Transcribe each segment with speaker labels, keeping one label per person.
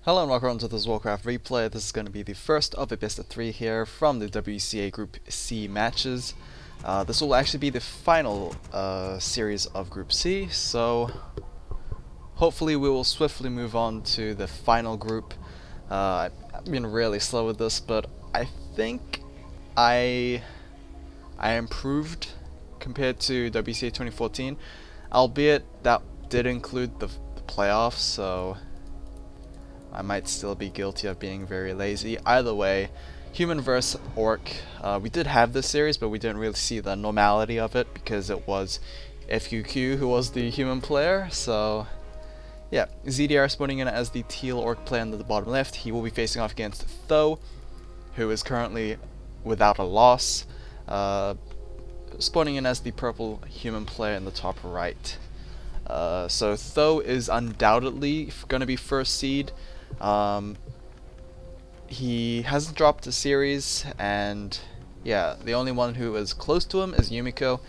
Speaker 1: Hello and welcome to this Warcraft replay. This is going to be the first of a best of 3 here from the WCA Group C matches. This will actually be the final series of Group C, so hopefully we will swiftly move on to the final group. I've been really slow with this, but I think I improved compared to WCA 2014, albeit that did include the playoffs, so I might still be guilty of being very lazy. Either way, human versus orc, we did have this series, but we didn't really see the normality of it because it was FQQ who was the human player. So yeah, ZDR spawning in as the teal orc player in the bottom left. He will be facing off against Tho, who is currently without a loss, spawning in as the purple human player in the top right. So Tho is undoubtedly going to be first seed. He hasn't dropped a series, and yeah, the only one who is close to him is Yumiko,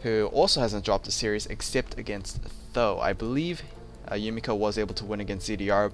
Speaker 1: who also hasn't dropped a series except against Tho. I believe Yumiko was able to win against ZDR.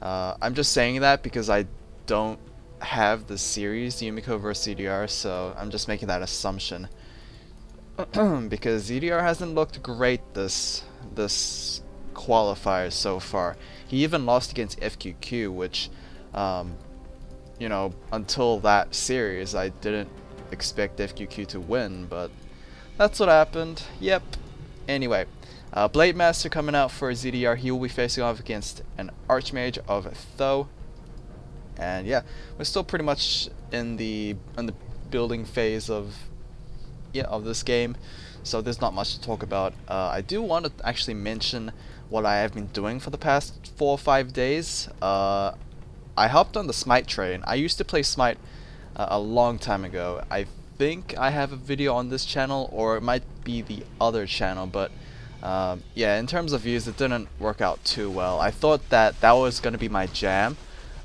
Speaker 1: I'm just saying that because I don't have the series Yumiko versus ZDR, so I'm just making that assumption. Because ZDR hasn't looked great this qualifiers so far. He even lost against FQQ, which, you know, until that series I didn't expect FQQ to win, but that's what happened. Yep. Anyway, Blade Master coming out for ZDR. He will be facing off against an Archmage of Tho, and yeah, we're still pretty much in the building phase of this game, so there's not much to talk about. I do want to actually mention what I have been doing for the past 4 or 5 days. I hopped on the Smite train. I used to play Smite a long time ago. I think I have a video on this channel, or it might be the other channel, but yeah, in terms of views it didn't work out too well. I thought that was going to be my jam,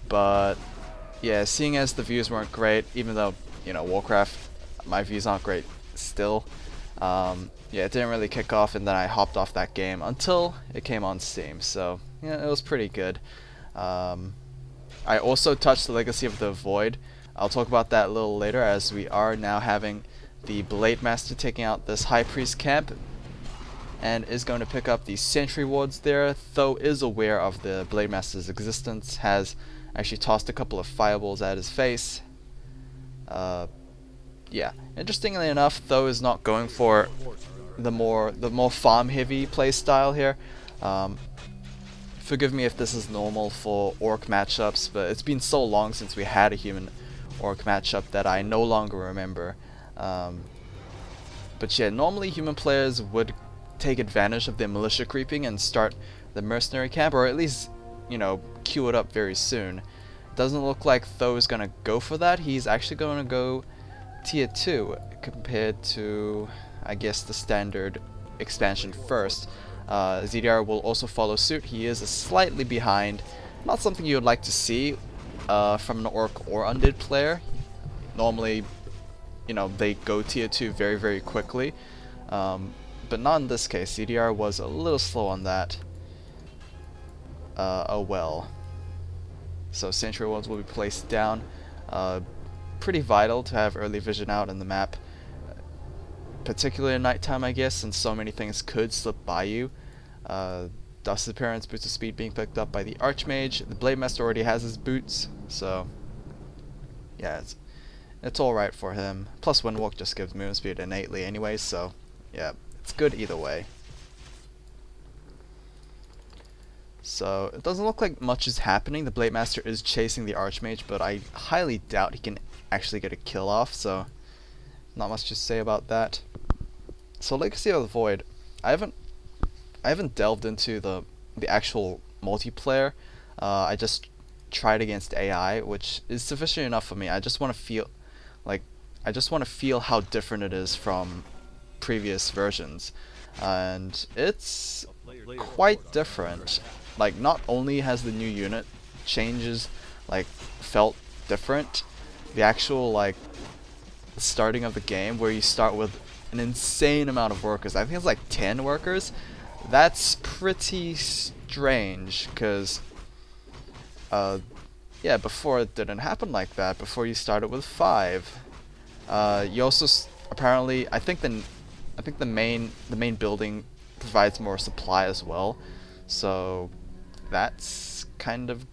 Speaker 1: but yeah, seeing as the views weren't great, even though, you know, Warcraft, my views aren't great still, yeah, it didn't really kick off, and then I hopped off that game until it came on Steam, so yeah, it was pretty good. I also touched the Legacy of the Void. I'll talk about that a little later, as we are now having the Blade Master taking out this High Priest camp, and is going to pick up the sentry wards there. Tho is aware of the Blade Master's existence, has actually tossed a couple of fireballs at his face. Yeah, interestingly enough, Tho is not going for the more farm heavy playstyle here. Forgive me if this is normal for orc matchups, but it's been so long since we had a human orc matchup that I no longer remember. But yeah, normally human players would take advantage of their militia creeping and start the mercenary camp, or at least, you know, queue it up very soon. Doesn't look like Tho is gonna go for that. He's actually going to go tier 2 compared to, I guess, the standard expansion first. ZDR will also follow suit. He is slightly behind. Not something you would like to see from an orc or undead player. Normally, you know, they go tier 2 very, very quickly. But not in this case. ZDR was a little slow on that. Oh well. So sentry wards will be placed down. Pretty vital to have early vision out in the map, particularly at nighttime, I guess, since so many things could slip by you. Dust appearance, boots of speed being picked up by the Archmage. The Blade Master already has his boots, so yeah, it's alright for him. Plus Windwalk just gives movement speed innately anyway, so yeah, it's good either way. So it doesn't look like much is happening. The Blade Master is chasing the Archmage, but I highly doubt he can actually get a kill off, so not much to say about that. So Legacy of the Void, I haven't delved into the actual multiplayer. I just tried against AI, which is sufficient enough for me. I just want to feel how different it is from previous versions, and it's quite different. Like, not only has the new unit changes like felt different, the actual like starting of the game, where you start with an insane amount of workers. I think it's like 10 workers. That's pretty strange, because yeah, before it didn't happen like that. Before you started with 5. You also apparently, I think the main building provides more supply as well, so that's kind of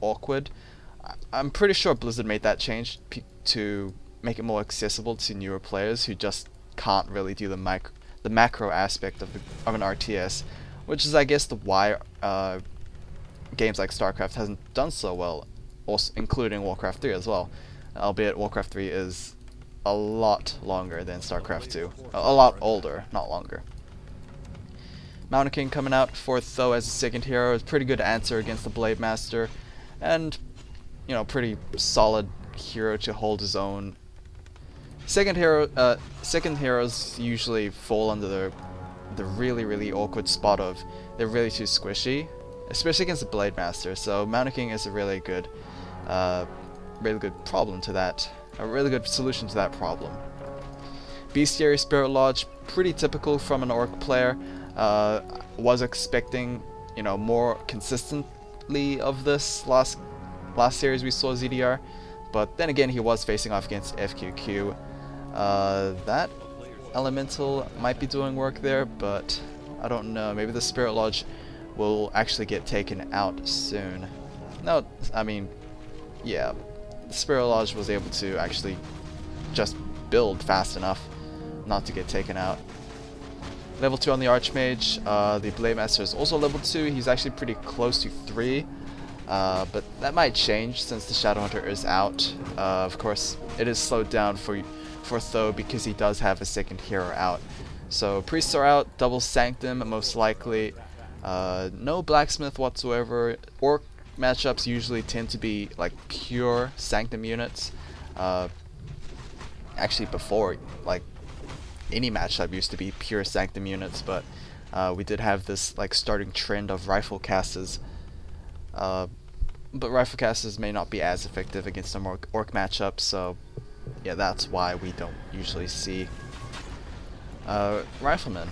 Speaker 1: awkward. I'm pretty sure Blizzard made that change to make it more accessible to newer players who just can't really do the macro aspect of an RTS, which is, I guess, why games like StarCraft hasn't done so well, also including Warcraft 3 as well. Albeit Warcraft 3 is a lot longer than StarCraft 2. A lot older, not longer. Mountain King coming out for Tho as a second hero is a pretty good answer against the Blade Master, and you know, pretty solid hero to hold his own. Second heroes usually fall under the really awkward spot of they're really too squishy, especially against the Blade Master. So Mountain King is a really good problem to that, a really good solution to that problem. Bestiary Spirit Lodge, pretty typical from an Orc player. Was expecting, you know, more consistently of this last series we saw ZDR, but then again he was facing off against FQQ. That Elemental might be doing work there, but I don't know. Maybe the Spirit Lodge will actually get taken out soon. No, I mean, yeah, the Spirit Lodge was able to actually just build fast enough not to get taken out. Level 2 on the Archmage. The Blade Master is also level 2. He's actually pretty close to 3. But that might change since the Shadowhunter is out. Of course, it is slowed down for Tho because he does have a second hero out. So Priests are out, double Sanctum most likely. No Blacksmith whatsoever. Orc matchups usually tend to be like pure Sanctum units. Actually, before, like, any matchup used to be pure Sanctum units, but we did have this like starting trend of rifle casters. But rifle casters may not be as effective against some orc matchups, so yeah, that's why we don't usually see riflemen.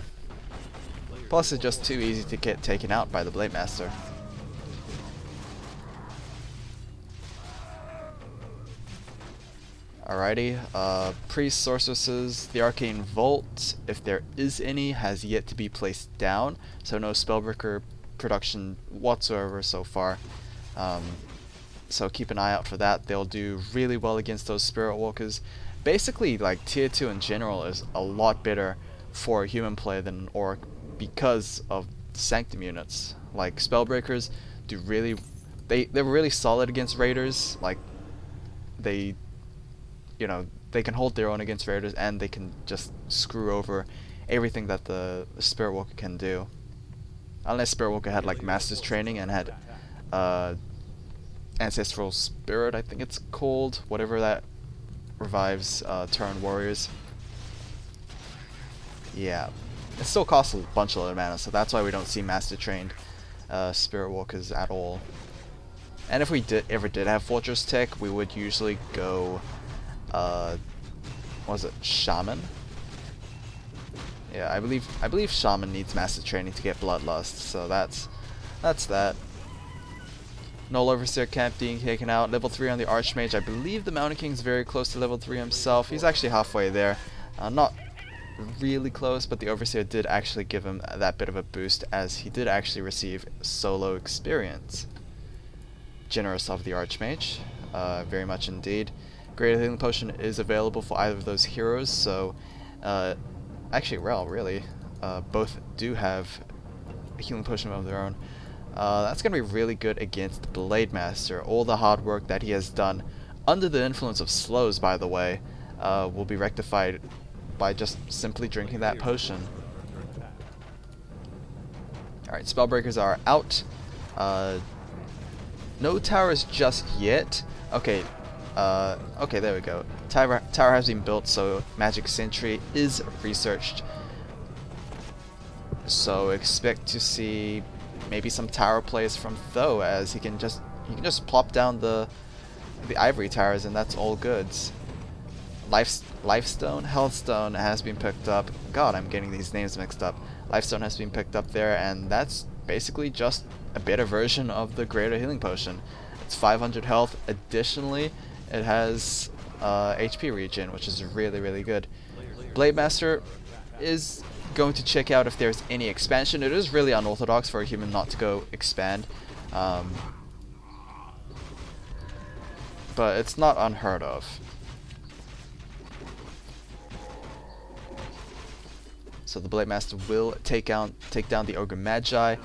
Speaker 1: Plus, it's just too easy to get taken out by the Blade Master. Alrighty, Priest, Sorceresses, the Arcane Vault, if there is any, has yet to be placed down, so no Spellbreaker production whatsoever so far. So keep an eye out for that. They'll do really well against those Spirit Walkers. Basically, like, Tier 2 in general is a lot better for a human player than an Orc because of Sanctum units. Like, Spellbreakers do really... They're really solid against Raiders. Like, they... You know, they can hold their own against Raiders, and they can just screw over everything that the Spirit Walker can do. Unless Spirit Walker had like Master's Training and had Ancestral Spirit, I think it's called, whatever that revives Terran Warriors. Yeah, it still costs a bunch of mana, so that's why we don't see Master Trained Spirit Walkers at all. And if we ever did have Fortress Tech, we would usually go what was it, Shaman? Yeah, I believe Shaman needs Master Training to get Bloodlust, so that's that. Null Overseer Camp being taken out. Level 3 on the Archmage. I believe the Mountain King's very close to level 3 himself. He's actually halfway there. Not really close, but the Overseer did actually give him that bit of a boost, as he did actually receive solo experience. Generous of the Archmage, very much indeed. Greater Healing Potion is available for either of those heroes, so actually, well, really, both do have a Healing Potion of their own. That's going to be really good against Blade Master. All the hard work that he has done under the influence of slows, by the way, will be rectified by just simply drinking that potion. Alright, Spellbreakers are out. No towers just yet. Okay, okay, there we go. Tower has been built, so Magic Sentry is researched. So expect to see maybe some tower plays from Tho, as he can just plop down the ivory towers, and that's all goods. Lifestone, Healthstone has been picked up. God, I'm getting these names mixed up. Lifestone has been picked up there, and that's basically just a better version of the Greater Healing Potion. It's 500 health. Additionally, it has HP regen, which is really good. Blade Master is going to check out if there's any expansion. It is really unorthodox for a human not to go expand, but it's not unheard of. So the Blade Master will take down the Ogre Magi.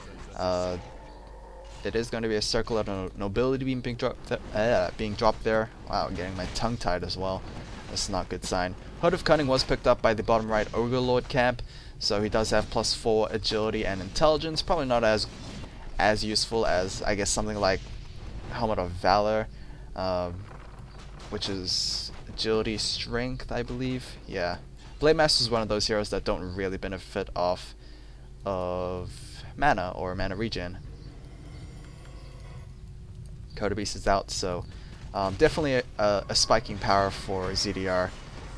Speaker 1: It is going to be a Circle of Nobility being dropped there. Wow, getting my tongue tied as well. That's not a good sign. Hood of Cunning was picked up by the bottom right Ogre Lord camp, so he does have +4 agility and intelligence. Probably not as useful as, I guess, something like Helmet of Valor, which is agility, strength, I believe. Yeah, Blade Master is one of those heroes that don't really benefit off of mana or mana regen. Coda Beast is out, so definitely a spiking power for ZDR.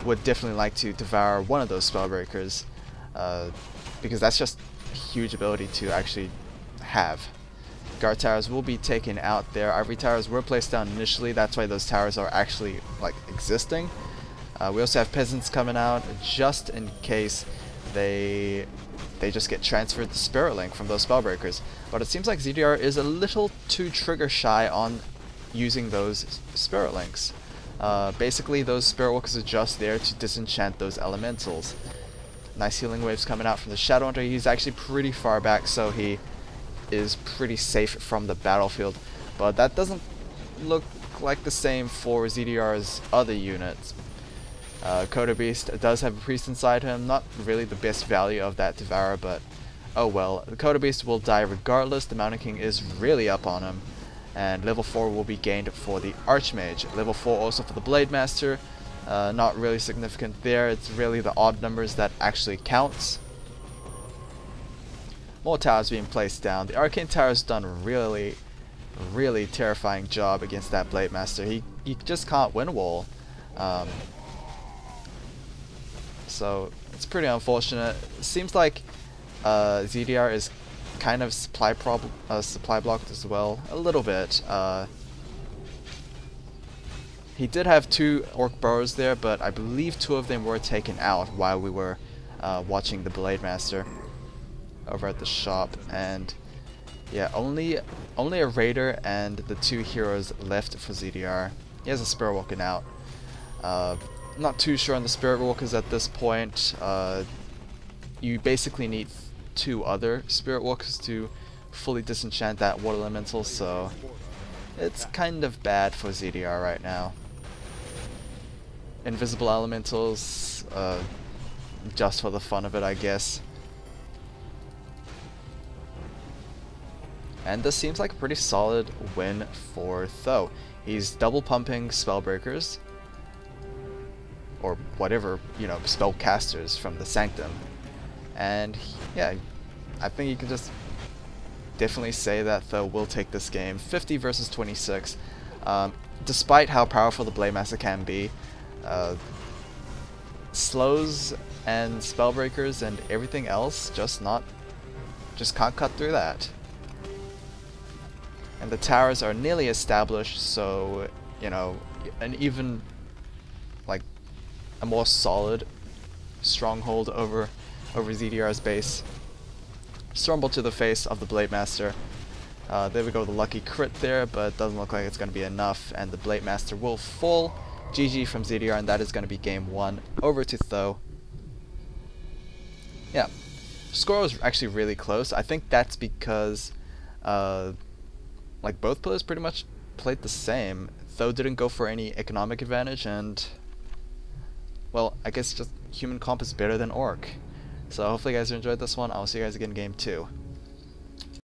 Speaker 1: Would definitely like to devour one of those Spellbreakers, because that's just a huge ability to actually have. Guard towers will be taken out there. Ivory towers were placed down initially, that's why those towers are actually like existing. We also have peasants coming out just in case they just get transferred to Spirit Link from those Spellbreakers. But it seems like ZDR is a little too trigger shy on using those Spirit Links. Basically, those Spirit Walkers are just there to disenchant those elementals. Nice healing waves coming out from the Shadow Hunter. He's actually pretty far back, so he is pretty safe from the battlefield. But that doesn't look like the same for ZDR's other units. Coda Beast does have a priest inside him. Not really the best value of that Devourer, but oh well. The Coda Beast will die regardless. The Mountain King is really up on him. And level 4 will be gained for the Archmage. Level 4 also for the Blade Master. Not really significant there. It's really the odd numbers that actually counts. More towers being placed down. The Arcane Tower has done a really terrifying job against that Blade Master. He just can't win wall. So it's pretty unfortunate. It seems like ZDR is kind of supply blocked as well, a little bit. He did have 2 Orc Burrows there, but I believe 2 of them were taken out while we were watching the Blade Master over at the shop. And yeah, only a Raider and the 2 heroes left for ZDR. He has a Spirit Walker out. Not too sure on the Spirit Walkers at this point. You basically need 2 other Spirit Walkers to fully disenchant that Water Elemental, so it's kind of bad for ZDR right now. Invisible Elementals, just for the fun of it, I guess. And this seems like a pretty solid win for Tho. He's double pumping Spellbreakers, or whatever, you know, spellcasters from the Sanctum. And yeah, I think you can just definitely say that Tho will take this game. 50 versus 26. Despite how powerful the Blade Master can be, slows and Spellbreakers and everything else just can't cut through that. And the towers are nearly established, so you know, an even like a more solid stronghold over ZDR's base. Stormbolt to the face of the Blade Master. There we go, the lucky crit there, but it doesn't look like it's going to be enough, and the Blade Master will fall. GG from ZDR, and that is going to be game 1 over to Tho. Yeah, score was actually really close. I think that's because like both players pretty much played the same. Tho didn't go for any economic advantage, and well, I guess just human comp is better than orc. So hopefully you guys enjoyed this one. I'll see you guys again in game 2.